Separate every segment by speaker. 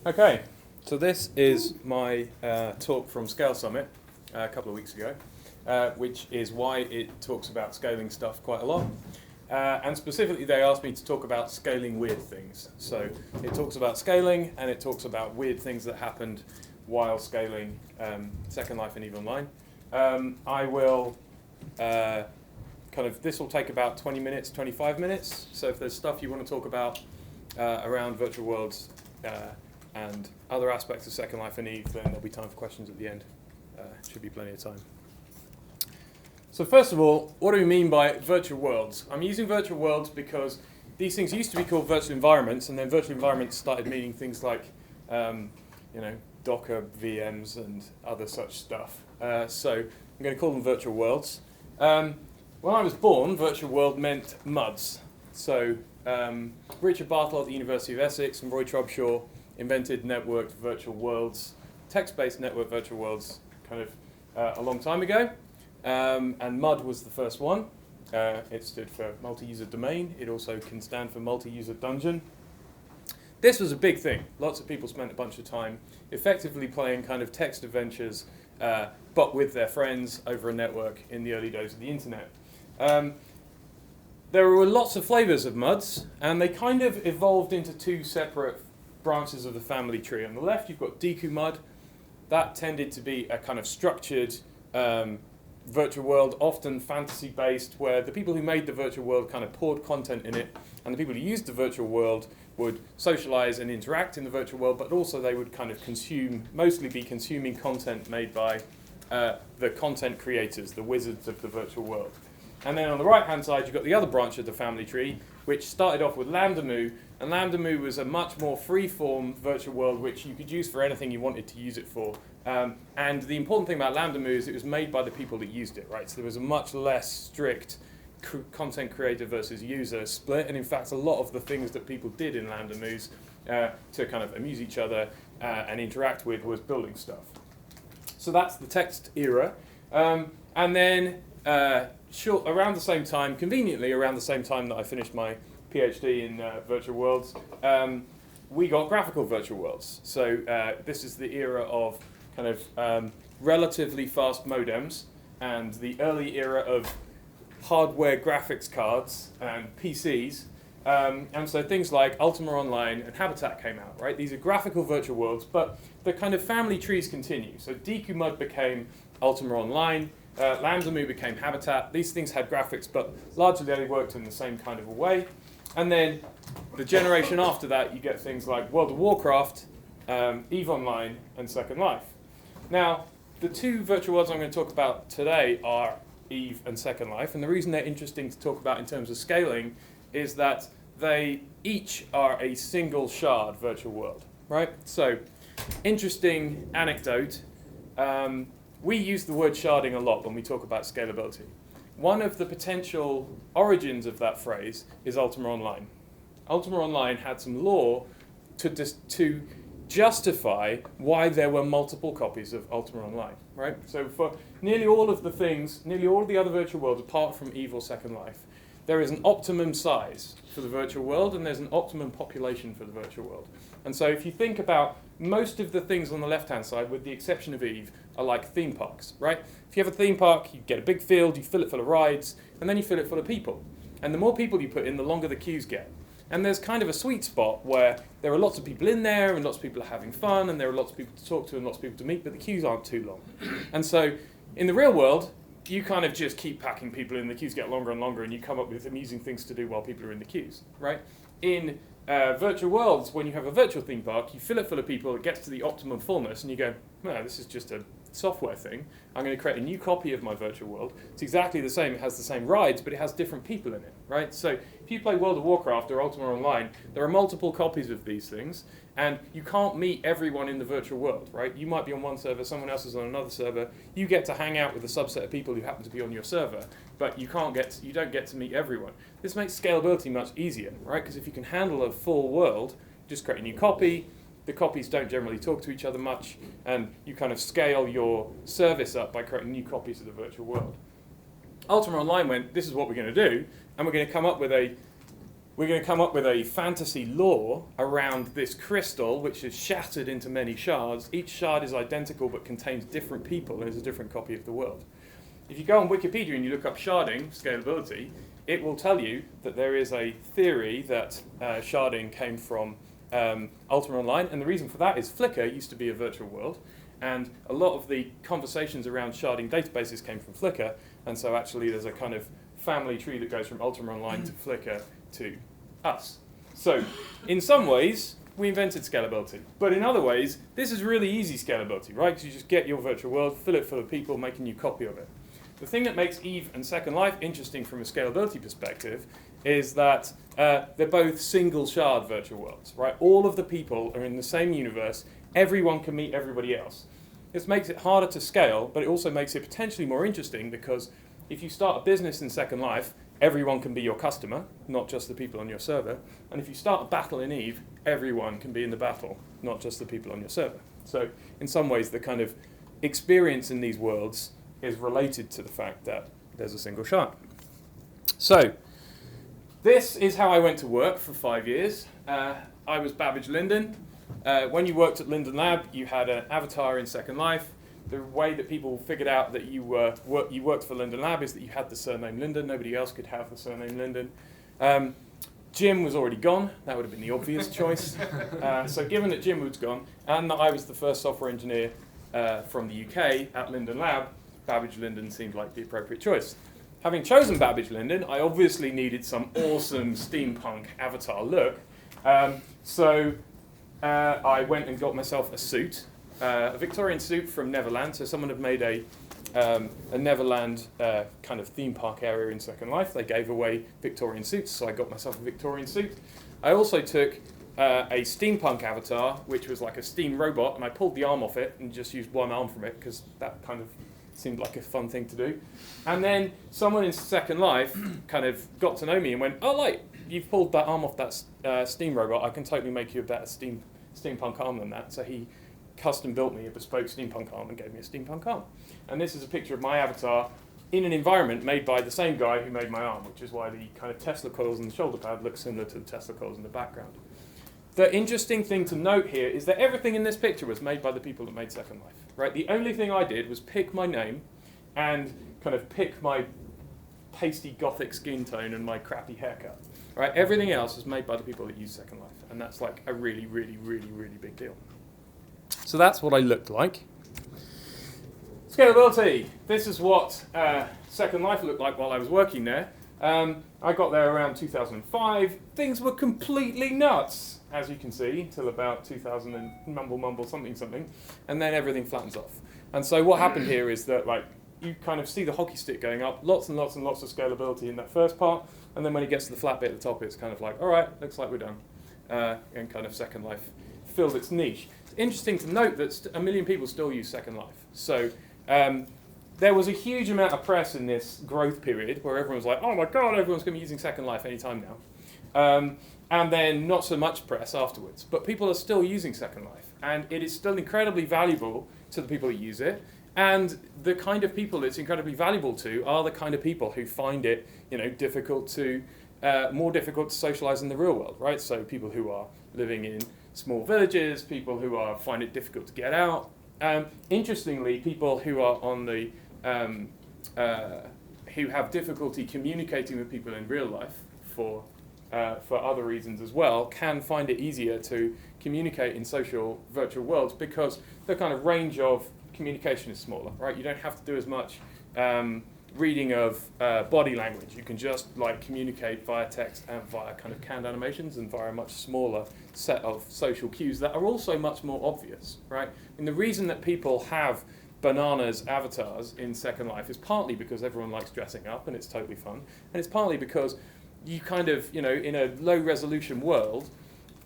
Speaker 1: Okay, so this is my talk from Scale Summit a couple of weeks ago, which is why it talks about scaling stuff quite a lot. And specifically, they asked me to talk about scaling weird things. So it talks about scaling, and it talks about weird things that happened while scaling Second Life and EVE Online. I will this will take about 20 minutes, 25 minutes. So if there's stuff you want to talk about around virtual worlds and other aspects of Second Life and EVE, then there'll be time for questions at the end. Should be plenty of time. So first of all, what do we mean by virtual worlds? I'm using virtual worlds because these things used to be called virtual environments, and then virtual environments started meaning things like, Docker VMs and other such stuff. So I'm going to call them virtual worlds. When I was born, virtual world meant MUDs. So Richard Bartle at the University of Essex and Roy Trubshaw invented networked virtual worlds, text-based network virtual worlds, a long time ago. And MUD was the first one. It stood for multi-user domain. It also can stand for multi-user dungeon. This was a big thing. Lots of people spent a bunch of time effectively playing kind of text adventures, but with their friends over a network in the early days of the internet. There were lots of flavors of MUDs, and they kind of evolved into two separate branches of the family tree. On the left, you've got Deku MUD. That tended to be a kind of structured virtual world, often fantasy-based, where the people who made the virtual world kind of poured content in it, and the people who used the virtual world would socialize and interact in the virtual world, but also they would kind of mostly be consuming content made by the content creators, the wizards of the virtual world. And then on the right-hand side, you've got the other branch of the family tree, which started off with LambdaMoo, and LambdaMoo was a much more free-form virtual world, which you could use for anything you wanted to use it for. And the important thing about LambdaMoo is it was made by the people that used it, right? So there was a much less strict content creator versus user split, and in fact, a lot of the things that people did in LambdaMoos to kind of amuse each other and interact with was building stuff. So that's the text era. And then around the same time, conveniently around the same time that I finished my PhD in virtual worlds, we got graphical virtual worlds. So this is the era of kind of relatively fast modems and the early era of hardware graphics cards and PCs. And so things like Ultima Online and Habitat came out, right? These are graphical virtual worlds, but the kind of family trees continue. So Deku MUD became Ultima Online, LambdaMoo became Habitat. These things had graphics, but largely they worked in the same kind of a way. And then the generation after that, you get things like World of Warcraft, EVE Online, and Second Life. Now, the two virtual worlds I'm going to talk about today are EVE and Second Life, and the reason they're interesting to talk about in terms of scaling is that they each are a single shard virtual world, right? So, interesting anecdote. We use the word sharding a lot when we talk about scalability. One of the potential origins of that phrase is Ultima Online. Ultima Online had some law to justify why there were multiple copies of Ultima Online, right? So for nearly all of the other virtual worlds, apart from EVE or Second Life, there is an optimum size for the virtual world, and there's an optimum population for the virtual world. And so if you think about most of the things on the left-hand side, with the exception of EVE, are like theme parks, right? If you have a theme park, you get a big field, you fill it full of rides, and then you fill it full of people. And the more people you put in, the longer the queues get. And there's kind of a sweet spot where there are lots of people in there, and lots of people are having fun, and there are lots of people to talk to and lots of people to meet, but the queues aren't too long. And so in the real world, you kind of just keep packing people in, the queues get longer and longer, and you come up with amusing things to do while people are in the queues, right? In virtual worlds, when you have a virtual theme park, you fill it full of people, it gets to the optimum fullness, and you go, well, this is just a software thing. I'm going to create a new copy of my virtual world. It's exactly the same, it has the same rides, but it has different people in it, right? So if you play World of Warcraft or Ultima Online, there are multiple copies of these things, and you can't meet everyone in the virtual world, right? You might be on one server, someone else is on another server. You get to hang out with a subset of people who happen to be on your server, but you don't get to meet everyone. This makes scalability much easier, right? Because if you can handle a full world, just create a new copy. The copies don't generally talk to each other much, and you kind of scale your service up by creating new copies of the virtual world. Ultima Online went, this is what we're going to do, and we're going to come up with a we're going to come up with a fantasy lore around this crystal, which is shattered into many shards. Each shard is identical but contains different people and is a different copy of the world. If you go on Wikipedia and you look up sharding, scalability, it will tell you that there is a theory that sharding came from Ultima Online, and the reason for that is Flickr used to be a virtual world, and a lot of the conversations around sharding databases came from Flickr, and so actually there's a kind of family tree that goes from Ultima Online to Flickr to us. So, in some ways, we invented scalability. But in other ways, this is really easy scalability, right? Because you just get your virtual world, fill it full of people, make a new copy of it. The thing that makes Eve and Second Life interesting from a scalability perspective is that they're both single shard virtual worlds, right? All of the people are in the same universe. Everyone can meet everybody else. This makes it harder to scale, but it also makes it potentially more interesting because if you start a business in Second Life, everyone can be your customer, not just the people on your server. And if you start a battle in Eve, everyone can be in the battle, not just the people on your server. So in some ways, the kind of experience in these worlds is related to the fact that there's a single shard. So this is how I went to work for 5 years. I was Babbage Linden. When you worked at Linden Lab, you had an avatar in Second Life. The way that people figured out that you worked for Linden Lab is that you had the surname Linden. Nobody else could have the surname Linden. Jim was already gone. That would have been the obvious choice. So given that Jim was gone, and that I was the first software engineer from the UK at Linden Lab, Babbage Linden seemed like the appropriate choice. Having chosen Babbage Linden, I obviously needed some awesome steampunk avatar look. So I went and got myself a suit, a Victorian suit from Neverland. So someone had made a Neverland kind of theme park area in Second Life. They gave away Victorian suits, so I got myself a Victorian suit. I also took a steampunk avatar, which was like a steam robot, and I pulled the arm off it and just used one arm from it because that kind of seemed like a fun thing to do. And then someone in Second Life kind of got to know me and went, oh, like, you've pulled that arm off that steam robot. I can totally make you a better steampunk arm than that. So he custom built me a bespoke steampunk arm and gave me a steampunk arm. And this is a picture of my avatar in an environment made by the same guy who made my arm, which is why the kind of Tesla coils in the shoulder pad look similar to the Tesla coils in the background. The interesting thing to note here is that everything in this picture was made by the people that made Second Life, right? The only thing I did was pick my name and kind of pick my pasty gothic skin tone and my crappy haircut, right? Everything else was made by the people that use Second Life, and that's like a really, really, really, really big deal. So that's what I looked like. Scalability. This is what Second Life looked like while I was working there. I got there around 2005. Things were completely nuts, as you can see, till about 2000 and mumble, something, and then everything flattens off. And so what happened here is that like you kind of see the hockey stick going up, lots and lots and lots of scalability in that first part, and then when it gets to the flat bit at the top, it's kind of like, all right, looks like we're done. And kind of Second Life filled its niche. It's interesting to note that a million people still use Second Life. So there was a huge amount of press in this growth period where everyone was like, oh my God, everyone's going to be using Second Life anytime now. And then not so much press afterwards. But people are still using Second Life. And it is still incredibly valuable to the people that use it. And the kind of people it's incredibly valuable to are the kind of people who find it, more difficult to socialize in the real world, right? So people who are living in small villages, people who find it difficult to get out. Interestingly, people who are on the who have difficulty communicating with people in real life for other reasons as well, can find it easier to communicate in social virtual worlds because the kind of range of communication is smaller, right? You don't have to do as much reading of body language. You can just like communicate via text and via kind of canned animations and via a much smaller set of social cues that are also much more obvious, right? And the reason that people have bananas avatars in Second Life is partly because everyone likes dressing up and it's totally fun, and it's partly because you kind of, in a low resolution world,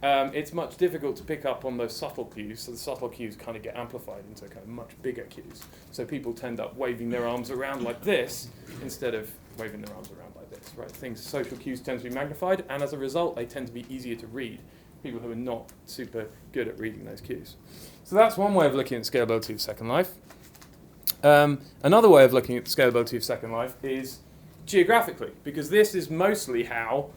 Speaker 1: it's much difficult to pick up on those subtle cues, so the subtle cues kind of get amplified into kind of much bigger cues. So people tend up waving their arms around like this instead of waving their arms around like this, right? Social cues tend to be magnified, and as a result, they tend to be easier to read, people who are not super good at reading those cues. So that's one way of looking at the scalability of Second Life. Another way of looking at the scalability of Second Life is geographically, because this is mostly how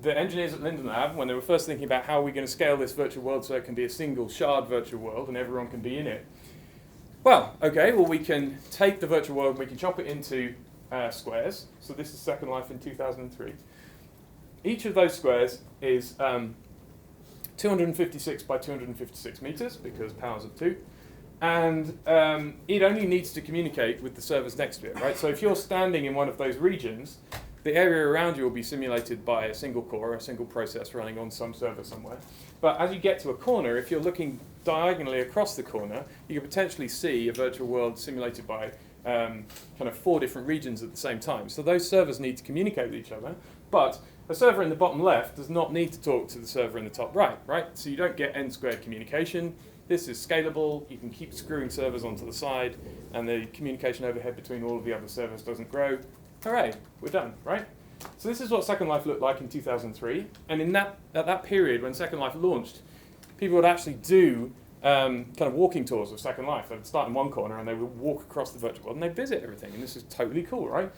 Speaker 1: the engineers at Linden Lab, when they were first thinking about how are we going to scale this virtual world so it can be a single shard virtual world and everyone can be in it. Well, okay, well we can take the virtual world and we can chop it into squares. So this is Second Life in 2003. Each of those squares is 256 by 256 meters, because powers of 2. And it only needs to communicate with the servers next to it, right? So if you're standing in one of those regions, the area around you will be simulated by a single core, a single process running on some server somewhere. But as you get to a corner, if you're looking diagonally across the corner, you could potentially see a virtual world simulated by kind of 4 different regions at the same time. So those servers need to communicate with each other, but a server in the bottom left does not need to talk to the server in the top right, right? So you don't get n-squared communication. This is scalable. You can keep screwing servers onto the side, and the communication overhead between all of the other servers doesn't grow. Hooray, we're done, right? So this is what Second Life looked like in 2003. And in at that period when Second Life launched, people would actually do kind of walking tours of Second Life. They'd start in one corner and they would walk across the virtual world and they'd visit everything. And this is totally cool, right?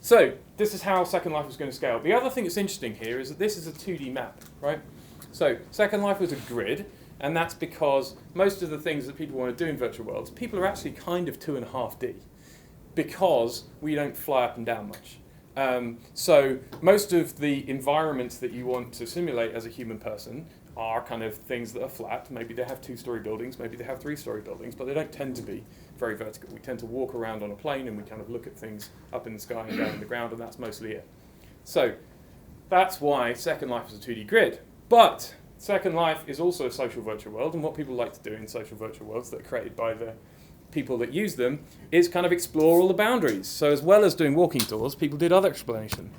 Speaker 1: So this is how Second Life was going to scale. The other thing that's interesting here is that this is a 2D map, right? So Second Life was a grid, and that's because most of the things that people want to do in virtual worlds, people are actually kind of 2.5D, because we don't fly up and down much. So most of the environments that you want to simulate as a human person are kind of things that are flat. Maybe they have 2-story buildings, maybe they have 3-story buildings, but they don't tend to be very vertical. We tend to walk around on a plane and we kind of look at things up in the sky and down in the ground, and that's mostly it. So that's why Second Life is a 2D grid. But Second Life is also a social virtual world, and what people like to do in social virtual worlds that are created by the people that use them is kind of explore all the boundaries. So as well as doing walking tours, people did other exploration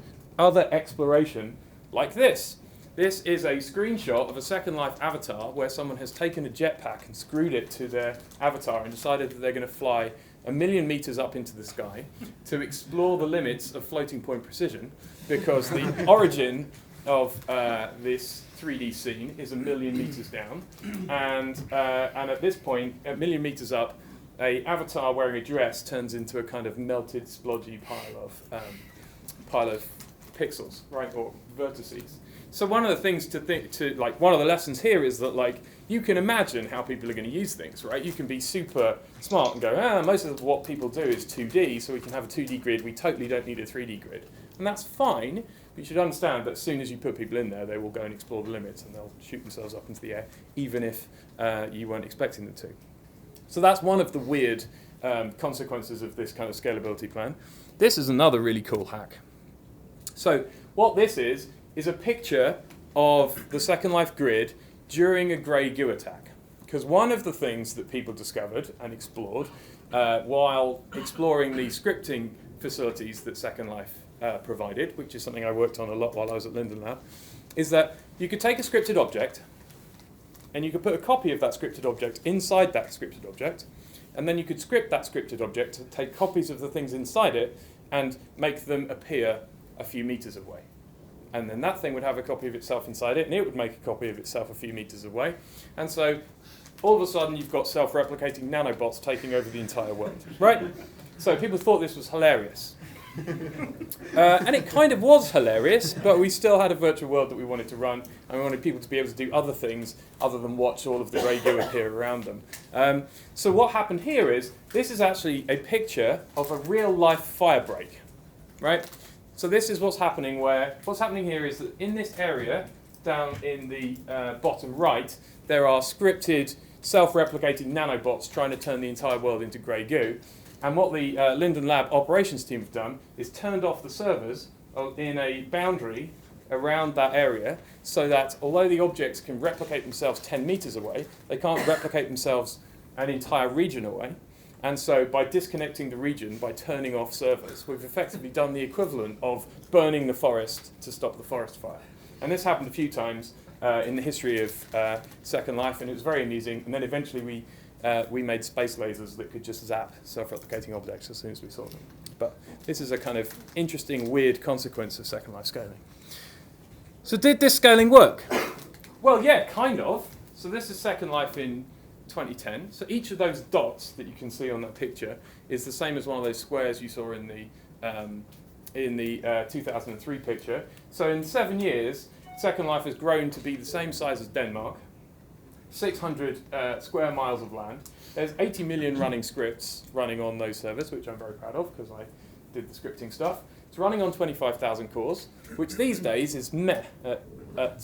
Speaker 1: like this. This is a screenshot of a Second Life avatar where someone has taken a jetpack and screwed it to their avatar and decided that they're going to fly 1,000,000 meters up into the sky to explore the limits of floating point precision, because the origin of this 3D scene is 1,000,000 meters down, and at this point, 1,000,000 meters up, a avatar wearing a dress turns into a kind of melted, splodgy pile of pixels, right, or vertices. So one of the things one of the lessons here is that, like, you can imagine how people are going to use things, right? You can be super smart and go, most of what people do is 2D, so we can have a 2D grid. We totally don't need a 3D grid. And that's fine, but you should understand that as soon as you put people in there, they will go and explore the limits and they'll shoot themselves up into the air, even if you weren't expecting them to. So that's one of the weird consequences of this kind of scalability plan. This is another really cool hack. So what this is a picture of the Second Life grid during a grey goo attack. Because one of the things that people discovered and explored while exploring the scripting facilities that Second Life provided, which is something I worked on a lot while I was at Linden Lab, is that you could take a scripted object and you could put a copy of that scripted object inside that scripted object, and then you could script that scripted object to take copies of the things inside it and make them appear a few meters away. And then that thing would have a copy of itself inside it, and it would make a copy of itself a few meters away. And so all of a sudden you've got self-replicating nanobots taking over the entire world, right? So people thought this was hilarious. And it kind of was hilarious, but we still had a virtual world that we wanted to run, and we wanted people to be able to do other things other than watch all of the grey goo appear around them. So what happened here is, this is actually a picture of a real-life fire break, right? So this is what's happening here is that in this area, down in the bottom right, there are scripted, self-replicating nanobots trying to turn the entire world into grey goo. And what the Linden Lab operations team have done is turned off the servers in a boundary around that area, so that although the objects can replicate themselves 10 meters away, they can't replicate themselves an entire region away. And so by disconnecting the region, by turning off servers, we've effectively done the equivalent of burning the forest to stop the forest fire. And this happened a few times in the history of Second Life, and it was very amusing. And then eventually we made space lasers that could just zap self-replicating objects as soon as we saw them. But this is a kind of interesting, weird consequence of Second Life scaling. So did this scaling work? Well, yeah, kind of. So this is Second Life in 2010. So each of those dots that you can see on that picture is the same as one of those squares you saw in the in the 2003 picture. So in 7 years, Second Life has grown to be the same size as Denmark, 600 square miles of land. There's 80 million running scripts running on those servers, which I'm very proud of because I did the scripting stuff. It's running on 25,000 cores, which these days is meh at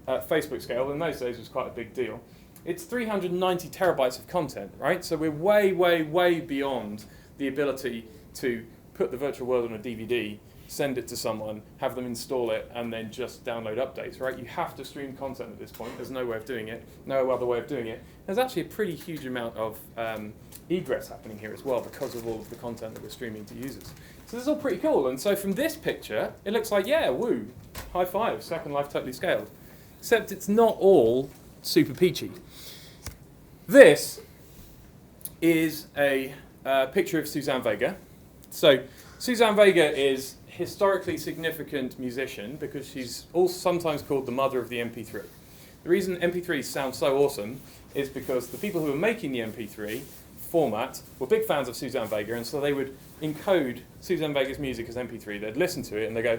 Speaker 1: Facebook scale. In those days, it was quite a big deal. It's 390 terabytes of content, right? So we're way, way, way beyond the ability to put the virtual world on a DVD, send it to someone, have them install it, and then just download updates, right? You have to stream content at this point. There's no way of doing it, no other way of doing it. There's actually a pretty huge amount of egress happening here as well because of all of the content that we're streaming to users. So this is all pretty cool. And so from this picture, it looks like, yeah, woo, high five, Second Life totally scaled. Except it's not all super peachy. This is a picture of Suzanne Vega. So Suzanne Vega is a historically significant musician because she's also sometimes called the mother of the MP3. The reason MP3s sound so awesome is because the people who were making the MP3 format were big fans of Suzanne Vega, and so they would encode Suzanne Vega's music as MP3. They'd listen to it and they go,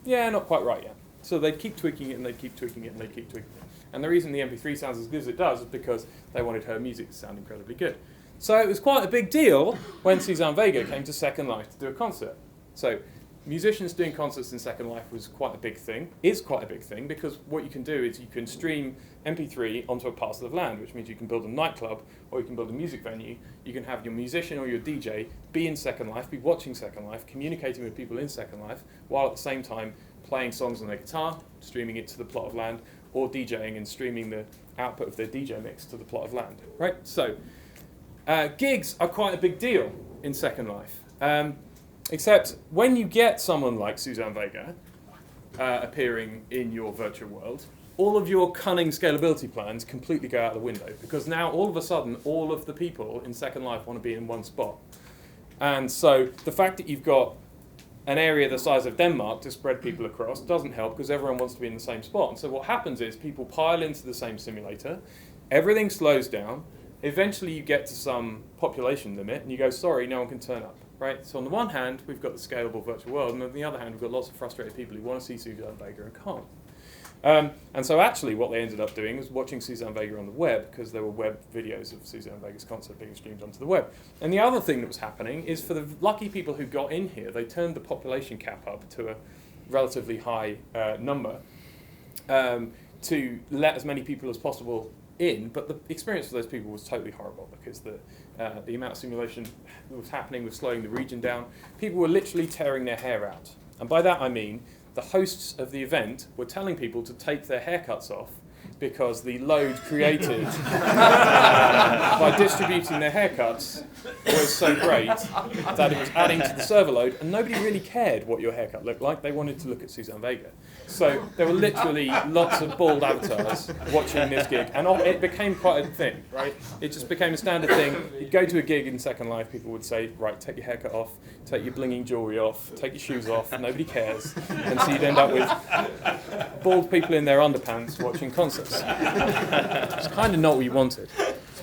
Speaker 1: yeah, not quite right yet. So they'd keep tweaking it and they'd keep tweaking it and they'd keep tweaking it. And the reason the MP3 sounds as good as it does is because they wanted her music to sound incredibly good. So it was quite a big deal when Suzanne Vega came to Second Life to do a concert. So musicians doing concerts in Second Life was quite a big thing, is quite a big thing, because what you can do is you can stream MP3 onto a parcel of land, which means you can build a nightclub or you can build a music venue. You can have your musician or your DJ be in Second Life, be watching Second Life, communicating with people in Second Life, while at the same time playing songs on their guitar, streaming it to the plot of land, or DJing and streaming the output of their DJ mix to the plot of land, right? So gigs are quite a big deal in Second Life. Except when you get someone like Suzanne Vega appearing in your virtual world, all of your cunning scalability plans completely go out the window, because now all of a sudden all of the people in Second Life want to be in one spot. And so the fact that you've got an area the size of Denmark to spread people across doesn't help, because everyone wants to be in the same spot. And so what happens is people pile into the same simulator, everything slows down, eventually you get to some population limit and you go, sorry, no one can turn up. Right? So on the one hand, we've got the scalable virtual world, and on the other hand, we've got lots of frustrated people who want to see Suzanne Vega and can't. And so actually what they ended up doing was watching Suzanne Vega on the web, because there were web videos of Suzanne Vega's concert being streamed onto the web. And the other thing that was happening is, for the lucky people who got in here, they turned the population cap up to a relatively high number to let as many people as possible in, but the experience for those people was totally horrible, because the amount of simulation that was happening was slowing the region down. People were literally tearing their hair out. And by that I mean the hosts of the event were telling people to take their haircuts off, because the load created by distributing their haircuts was so great that it was adding to the server load, and nobody really cared what your haircut looked like. They wanted to look at Suzanne Vega. So there were literally lots of bald avatars watching this gig, and it became quite a thing, right? It just became a standard thing. You'd go to a gig in Second Life, people would say, right, take your haircut off, take your blinging jewellery off, take your shoes off, nobody cares. And so you'd end up with bald people in their underpants watching concerts. It's kind of not what you wanted.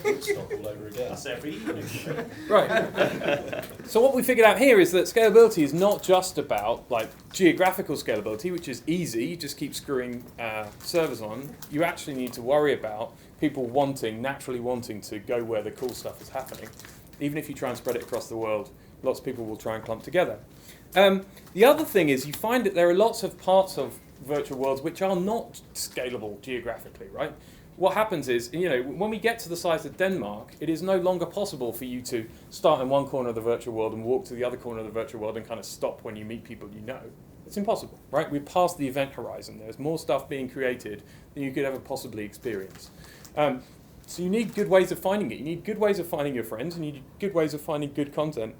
Speaker 2: All over again. That's every evening.
Speaker 1: Right. So what we figured out here is that scalability is not just about like geographical scalability, which is easy. You just keep screwing servers on. You actually need to worry about people naturally wanting to go where the cool stuff is happening. Even if you try and spread it across the world, lots of people will try and clump together. The other thing is, you find that there are lots of parts of virtual worlds which are not scalable geographically, right? What happens is, when we get to the size of Denmark, it is no longer possible for you to start in one corner of the virtual world and walk to the other corner of the virtual world and kind of stop when you meet people you know. It's impossible, right? We're past the event horizon. There's more stuff being created than you could ever possibly experience. So you need good ways of finding it. You need good ways of finding your friends, and you need good ways of finding good content.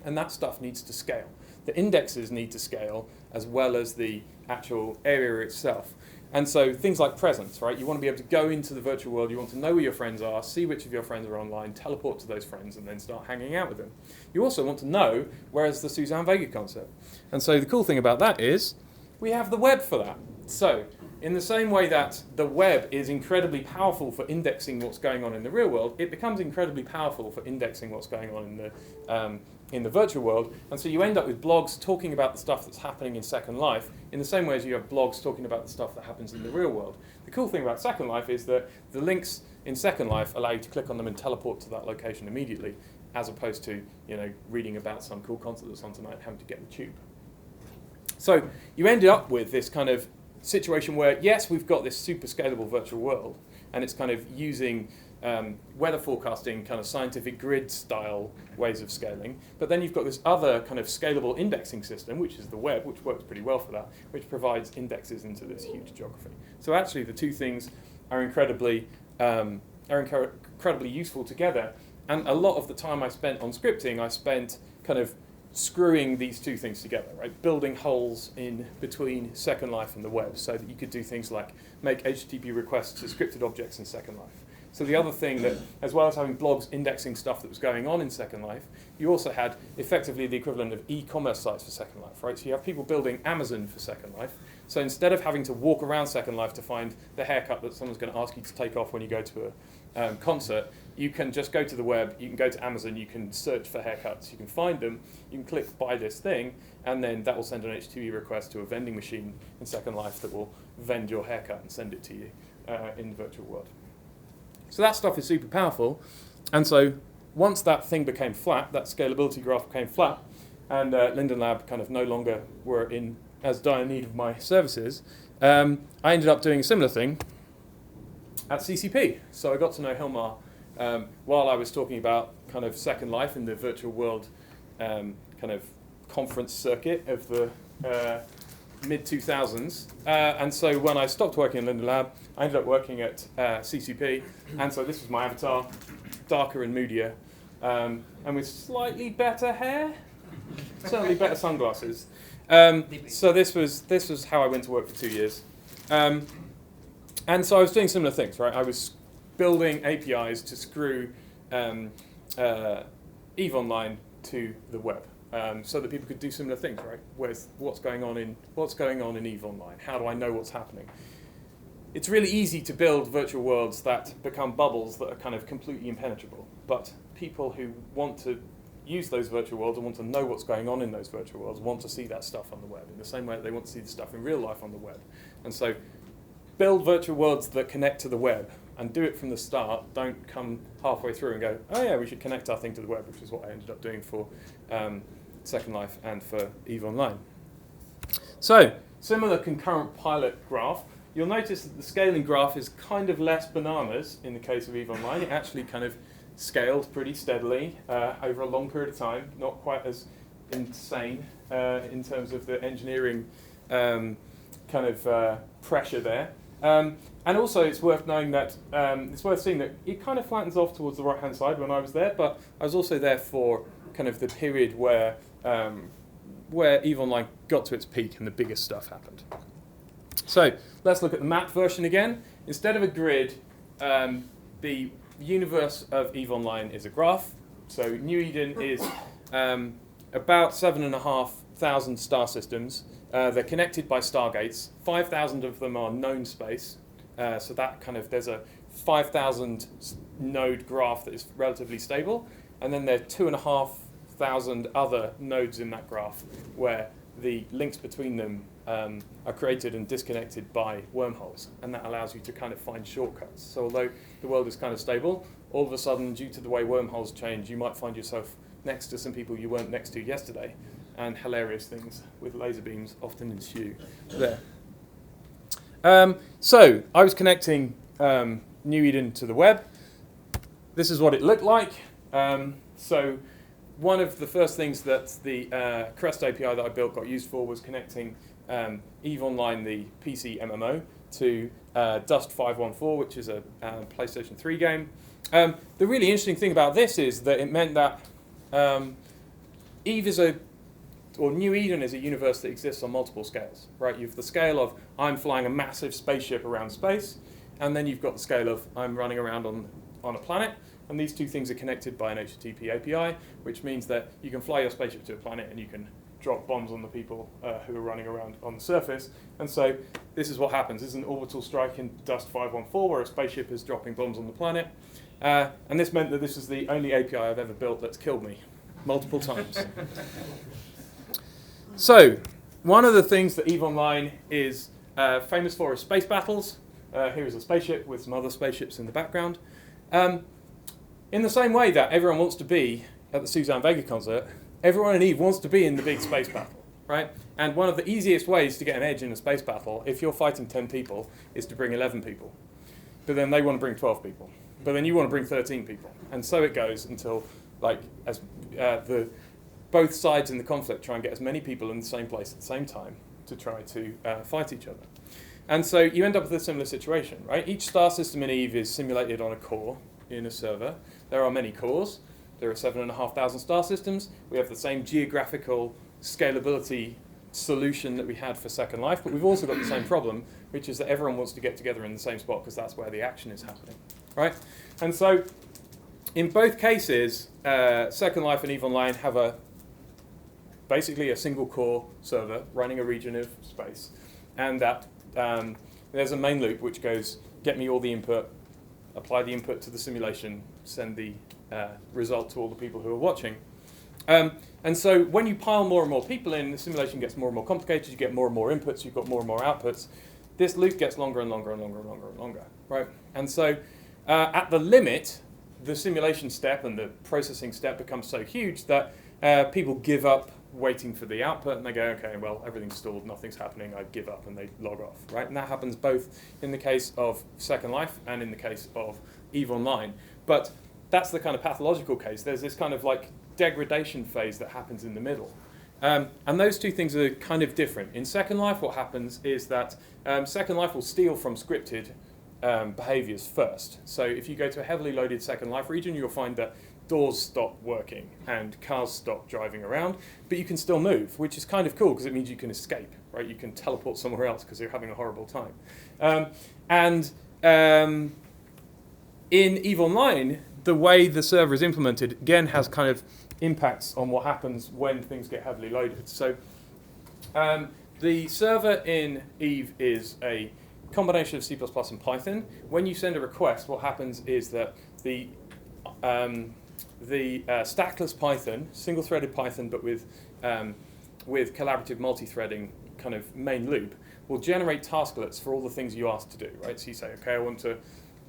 Speaker 1: And that stuff needs to scale. The indexes need to scale, as well as the actual area itself. And so things like presence, right? You want to be able to go into the virtual world, you want to know where your friends are, see which of your friends are online, teleport to those friends, and then start hanging out with them. You also want to know where's the Suzanne Vega concert. And so the cool thing about that is we have the web for that. So in the same way that the web is incredibly powerful for indexing what's going on in the real world, it becomes incredibly powerful for indexing what's going on in the in the virtual world, and so you end up with blogs talking about the stuff that's happening in Second Life in the same way as you have blogs talking about the stuff that happens in the real world. The cool thing about Second Life is that the links in Second Life allow you to click on them and teleport to that location immediately, as opposed to reading about some cool concert that's on tonight and having to get the tube. So you ended up with this kind of situation where, yes, we've got this super scalable virtual world, and it's kind of using weather forecasting, kind of scientific grid style ways of scaling, but then you've got this other kind of scalable indexing system, which is the web, which works pretty well for that, which provides indexes into this huge geography. So actually the two things are incredibly useful together, and a lot of the time I spent on scripting, I spent kind of screwing these two things together, right? Building holes in between Second Life and the web so that you could do things like make HTTP requests to scripted objects in Second Life. So the other thing that, as well as having blogs indexing stuff that was going on in Second Life, you also had effectively the equivalent of e-commerce sites for Second Life, right? So you have people building Amazon for Second Life. So instead of having to walk around Second Life to find the haircut that someone's going to ask you to take off when you go to a concert, you can just go to the web, you can go to Amazon, you can search for haircuts, you can find them, you can click buy this thing, and then that will send an HTTP request to a vending machine in Second Life that will vend your haircut and send it to you in the virtual world. So that stuff is super powerful, and so once that thing became flat, that scalability graph became flat, and Linden Lab kind of no longer were in as dire need of my services, I ended up doing a similar thing at CCP. So I got to know Hilmar while I was talking about kind of Second Life in the virtual world kind of conference circuit of the mid-2000s. And so when I stopped working in Linden Lab, I ended up working at CCP. And so this was my avatar, darker and moodier, and with slightly better hair, certainly better sunglasses. So this was how I went to work for 2 years. And so I was doing similar things, right? I was building APIs to screw EVE Online to the web, so that people could do similar things, right? With what's going on in EVE Online? How do I know what's happening? It's really easy to build virtual worlds that become bubbles that are kind of completely impenetrable. But people who want to use those virtual worlds and want to know what's going on in those virtual worlds want to see that stuff on the web in the same way that they want to see the stuff in real life on the web. And so build virtual worlds that connect to the web and do it from the start. Don't come halfway through and go, oh yeah, we should connect our thing to the web, which is what I ended up doing for Second Life and for EVE Online. So, similar concurrent pilot graph. You'll notice that the scaling graph is kind of less bananas in the case of EVE Online. It actually kind of scaled pretty steadily over a long period of time, not quite as insane in terms of the engineering pressure there. And also it's worth knowing that, it's worth seeing that it kind of flattens off towards the right-hand side when I was there, but I was also there for kind of the period where EVE Online got to its peak and the biggest stuff happened. So let's look at the map version again. Instead of a grid, the universe of EVE Online is a graph. So New Eden is about 7,500 star systems. They're connected by stargates. 5,000 of them are known space. So that kind of, there's a 5,000 node graph that is relatively stable. And then there are 2,500 other nodes in that graph where the links between them are created and disconnected by wormholes, and that allows you to kind of find shortcuts. So although the world is kind of stable, all of a sudden, due to the way wormholes change, you might find yourself next to some people you weren't next to yesterday, and hilarious things with laser beams often ensue there. So I was connecting New Eden to the web. This is what it looked like. So one of the first things that the Crest API that I built got used for was connecting EVE Online, the PC MMO, to Dust 514, which is a PlayStation 3 game. The really interesting thing about this is that it meant that New Eden is a universe that exists on multiple scales, right? You have the scale of I'm flying a massive spaceship around space, and then you've got the scale of I'm running around on a planet. And these two things are connected by an HTTP API, which means that you can fly your spaceship to a planet and you can drop bombs on the people who are running around on the surface. And so this is what happens. This is an orbital strike in Dust 514 where a spaceship is dropping bombs on the planet. And this meant that this is the only API I've ever built that's killed me. multiple times. So, one of the things that EVE Online is famous for is space battles. Here is a spaceship with some other spaceships in the background. In the same way that everyone wants to be at the Suzanne Vega concert, everyone in EVE wants to be in the big space battle, right? And one of the easiest ways to get an edge in a space battle, if you're fighting 10 people, is to bring 11 people. But then they want to bring 12 people. But then you want to bring 13 people. And so it goes until, like, as both sides in the conflict try and get as many people in the same place at the same time to try to fight each other. And so you end up with a similar situation, right? Each star system in EVE is simulated on a core in a server. There are many cores. There are 7,500 star systems. We have the same geographical scalability solution that we had for Second Life, but we've also got the same problem, which is that everyone wants to get together in the same spot because that's where the action is happening, right? And so in both cases, Second Life and EVE Online have basically a single core server running a region of space, and that there's a main loop which goes, get me all the input, apply the input to the simulation, send the result to all the people who are watching. And so when you pile more and more people in, the simulation gets more and more complicated, you get more and more inputs, you've got more and more outputs. This loop gets longer and longer and longer and longer and longer, right? And so at the limit, the simulation step and the processing step becomes so huge that people give up waiting for the output and they go, okay, well, everything's stalled, nothing's happening, I give up, and they log off, right? And that happens both in the case of Second Life and in the case of EVE Online. But that's the kind of pathological case. There's this kind of like degradation phase that happens in the middle. And those two things are kind of different. In Second Life, what happens is that Second Life will steal from scripted behaviors first. So if you go to a heavily loaded Second Life region, you'll find that doors stop working and cars stop driving around, but you can still move, which is kind of cool because it means you can escape, right? You can teleport somewhere else because you're having a horrible time. In EVE Online, the way the server is implemented, again, has kind of impacts on what happens when things get heavily loaded. So the server in EVE is a combination of C++ and Python. When you send a request, what happens is that the stackless Python, single-threaded Python, but with collaborative multi-threading kind of main loop, will generate tasklets for all the things you ask to do, right? So you say, okay, I want to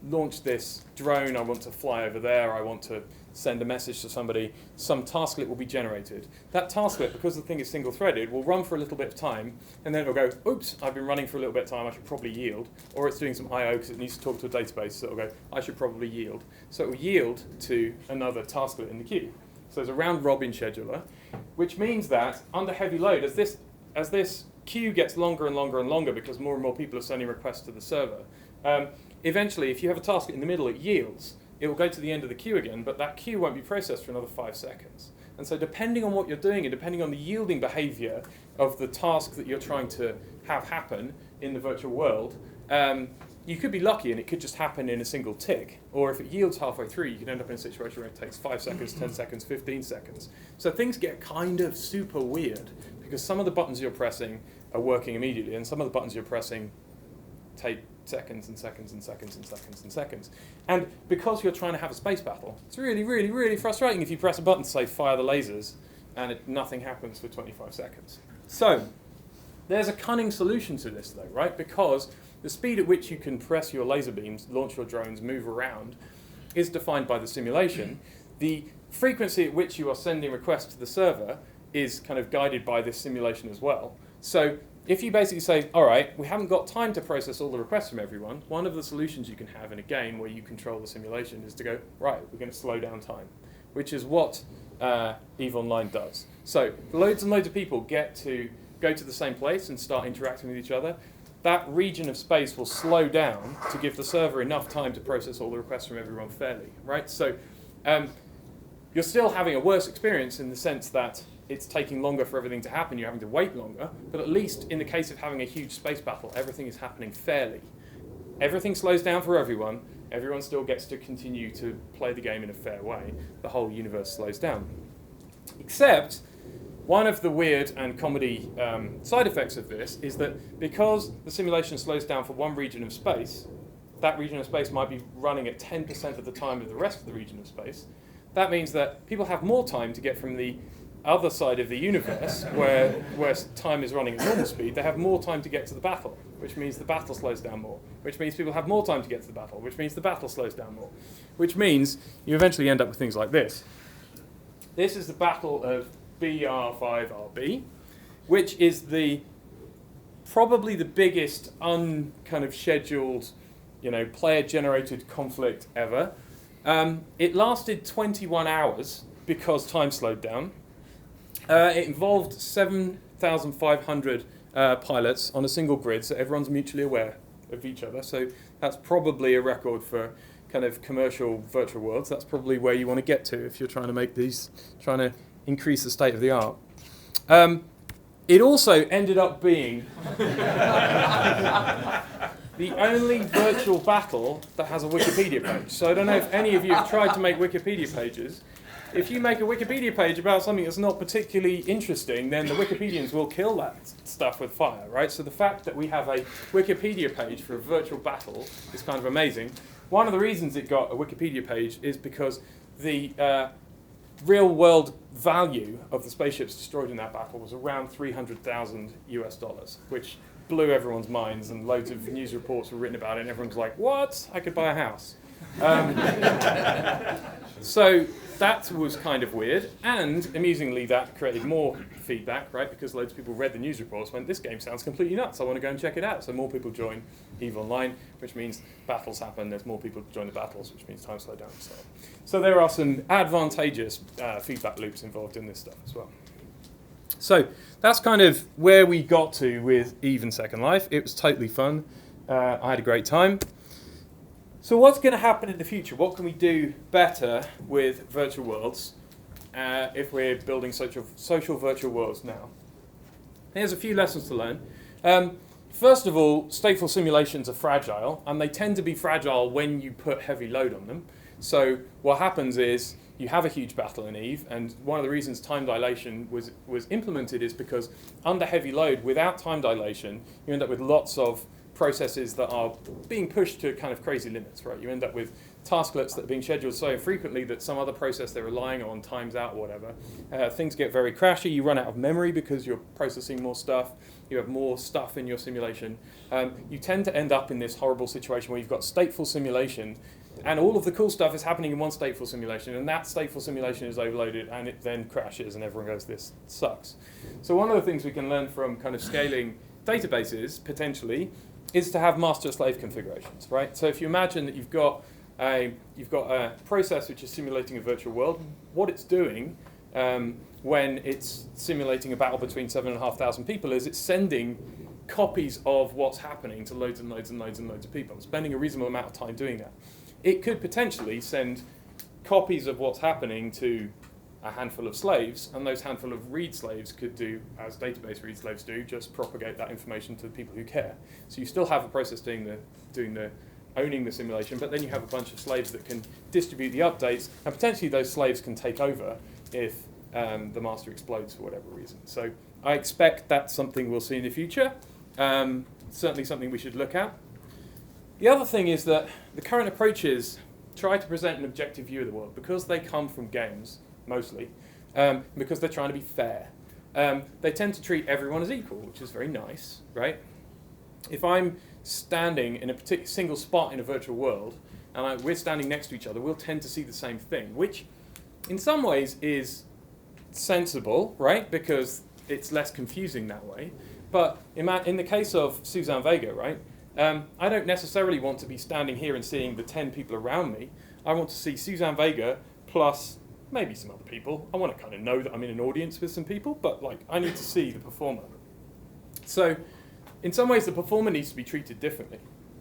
Speaker 1: launch this drone, I want to fly over there, I want to send a message to somebody, some tasklet will be generated. That tasklet, because the thing is single-threaded, will run for a little bit of time, and then it'll go, oops, I've been running for a little bit of time, I should probably yield. Or it's doing some I/O because it needs to talk to a database, so it'll go, I should probably yield. So it will yield to another tasklet in the queue. So there's a round-robin scheduler, which means that under heavy load, as this queue gets longer and longer and longer because more and more people are sending requests to the server, eventually, if you have a task in the middle, it yields. It will go to the end of the queue again, but that queue won't be processed for another 5 seconds. And so depending on what you're doing and depending on the yielding behavior of the task that you're trying to have happen in the virtual world, you could be lucky and it could just happen in a single tick. Or if it yields halfway through, you could end up in a situation where it takes 5 seconds, 10 seconds, 15 seconds. So things get kind of super weird because some of the buttons you're pressing are working immediately and some of the buttons you're pressing take seconds and seconds and seconds and seconds and seconds. And because you're trying to have a space battle, it's really, really, really frustrating if you press a button to say fire the lasers and nothing happens for 25 seconds. So there's a cunning solution to this though, right? Because the speed at which you can press your laser beams, launch your drones, move around is defined by the simulation. The frequency at which you are sending requests to the server is kind of guided by this simulation as well. So if you basically say, all right, we haven't got time to process all the requests from everyone, one of the solutions you can have in a game where you control the simulation is to go, right, we're going to slow down time, which is what EVE Online does. So loads and loads of people get to go to the same place and start interacting with each other. That region of space will slow down to give the server enough time to process all the requests from everyone fairly, right? So you're still having a worse experience in the sense that it's taking longer for everything to happen, you're having to wait longer, but at least in the case of having a huge space battle, everything is happening fairly. Everything slows down for everyone still gets to continue to play the game in a fair way, the whole universe slows down. Except, one of the weird and comedy side effects of this is that because the simulation slows down for one region of space, that region of space might be running at 10% of the time of the rest of the region of space, that means that people have more time to get from the other side of the universe, where time is running at normal speed. They have more time to get to the battle, which means the battle slows down more, which means people have more time to get to the battle, which means the battle slows down more, which means you eventually end up with things like this. This is the Battle of B-R5RB, which is probably the biggest kind of scheduled, player-generated conflict ever. It lasted 21 hours because time slowed down. It involved 7,500 pilots on a single grid, so everyone's mutually aware of each other. So that's probably a record for kind of commercial virtual worlds. That's probably where you want to get to if you're trying to increase the state of the art. It also ended up being the only virtual battle that has a Wikipedia page. So I don't know if any of you have tried to make Wikipedia pages. If you make a Wikipedia page about something that's not particularly interesting, then the Wikipedians will kill that stuff with fire, right? So the fact that we have a Wikipedia page for a virtual battle is kind of amazing. One of the reasons it got a Wikipedia page is because the real-world value of the spaceships destroyed in that battle was around $300,000 US, which blew everyone's minds, and loads of news reports were written about it, and everyone's like, what? I could buy a house. So that was kind of weird, and amusingly that created more feedback, right? Because loads of people read the news reports, went, this game sounds completely nuts, I want to go and check it out. So more people join EVE Online, which means battles happen, there's more people join the battles, which means time slow down and so on. So there are some advantageous feedback loops involved in this stuff as well. So that's kind of where we got to with EVE and Second Life. It was totally fun. I had a great time. So what's going to happen in the future? What can we do better with virtual worlds if we're building social virtual worlds now? Here's a few lessons to learn. First of all, stateful simulations are fragile, and they tend to be fragile when you put heavy load on them. So what happens is you have a huge battle in EVE, and one of the reasons time dilation was implemented is because under heavy load, without time dilation, you end up with lots of processes that are being pushed to kind of crazy limits, right? You end up with tasklets that are being scheduled so frequently that some other process they're relying on times out or whatever. Things get very crashy. You run out of memory because you're processing more stuff. You have more stuff in your simulation. You tend to end up in this horrible situation where you've got stateful simulation, and all of the cool stuff is happening in one stateful simulation, and that stateful simulation is overloaded, and it then crashes, and everyone goes, this sucks. So one of the things we can learn from kind of scaling databases, potentially, is to have master-slave configurations, right? So if you imagine that you've got a process which is simulating a virtual world, what it's doing when it's simulating a battle between 7,500 people is it's sending copies of what's happening to loads and loads and loads and loads of people, spending a reasonable amount of time doing that. It could potentially send copies of what's happening to a handful of slaves, and those handful of read slaves could do, as database read slaves do, just propagate that information to the people who care. So you still have a process owning the simulation, but then you have a bunch of slaves that can distribute the updates, and potentially those slaves can take over if the master explodes for whatever reason. So I expect that's something we'll see in the future. Certainly something we should look at. The other thing is that the current approaches try to present an objective view of the world because they come from games, mostly, because they're trying to be fair. They tend to treat everyone as equal, which is very nice, right? If I'm standing in a particular single spot in a virtual world, and we're standing next to each other, we'll tend to see the same thing, which in some ways is sensible, right? Because it's less confusing that way. But in the case of Suzanne Vega, right? I don't necessarily want to be standing here and seeing the 10 people around me. I want to see Suzanne Vega plus maybe some other people. I want to kind of know that I'm in an audience with some people, but I need to see the performer. So in some ways, the performer needs to be treated differently.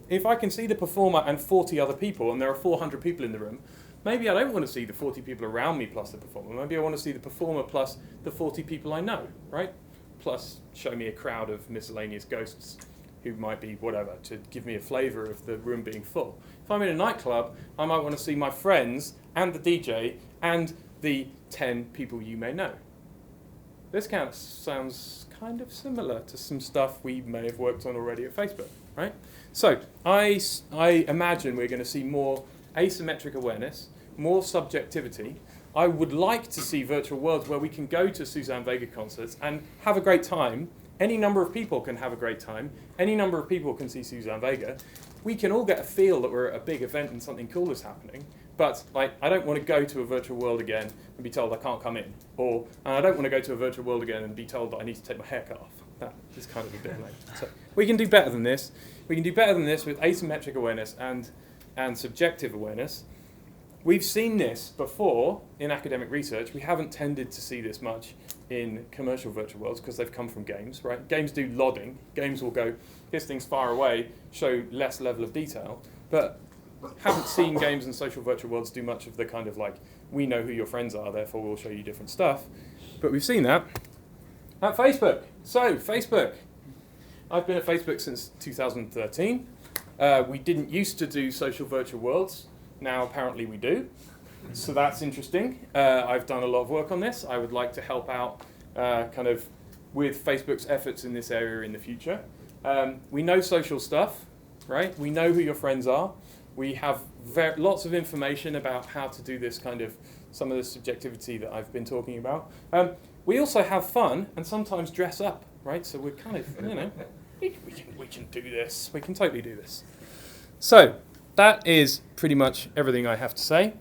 Speaker 1: If I can see the performer and 40 other people, and there are 400 people in the room, maybe I don't want to see the 40 people around me plus the performer. Maybe I want to see the performer plus the 40 people I know, right? Plus show me a crowd of miscellaneous ghosts who might be whatever, to give me a flavour of the room being full. If I'm in a nightclub, I might want to see my friends and the DJ and the 10 people you may know. This sounds kind of similar to some stuff we may have worked on already at Facebook, right? So I imagine we're going to see more asymmetric awareness, more subjectivity, I would like to see virtual worlds where we can go to Suzanne Vega concerts and have a great time. Any number of people can have a great time. Any number of people can see Suzanne Vega. We can all get a feel that we're at a big event and something cool is happening. But like, I don't want to go to a virtual world again and be told I can't come in. Or I don't want to go to a virtual world again and be told that I need to take my haircut off. That is kind of a bit lame. So we can do better than this. We can do better than this with asymmetric awareness and subjective awareness. We've seen this before in academic research. We haven't tended to see this much in commercial virtual worlds because they've come from games, right? Games do lodding. Games will go, this thing's far away, show less level of detail. But haven't seen games and social virtual worlds do much of the kind of like, we know who your friends are, therefore we'll show you different stuff. But we've seen that at Facebook. So, Facebook. I've been at Facebook since 2013. We didn't used to do social virtual worlds. Now apparently we do. So that's interesting. I've done a lot of work on this. I would like to help out kind of with Facebook's efforts in this area in the future. We know social stuff, right? We know who your friends are. We have lots of information about how to do this kind of, some of the subjectivity that I've been talking about. We also have fun and sometimes dress up, right? So we're kind of, you know, we can do this. We can totally do this. So that is pretty much everything I have to say.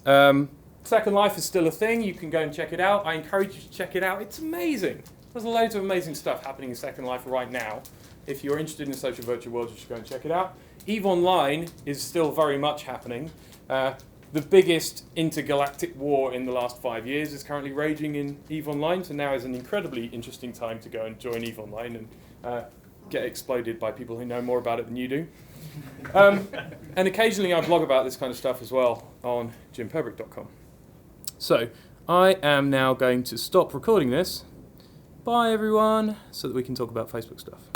Speaker 1: Second Life is still a thing. You can go and check it out. I encourage you to check it out. It's amazing. There's loads of amazing stuff happening in Second Life right now. If you're interested in social virtual worlds, you should go and check it out. EVE Online is still very much happening. The biggest intergalactic war in the last 5 years is currently raging in EVE Online, so now is an incredibly interesting time to go and join EVE Online and get exploded by people who know more about it than you do. And occasionally I blog about this kind of stuff as well on jimperbrick.com. So I am now going to stop recording this. Bye everyone, so that we can talk about Facebook stuff.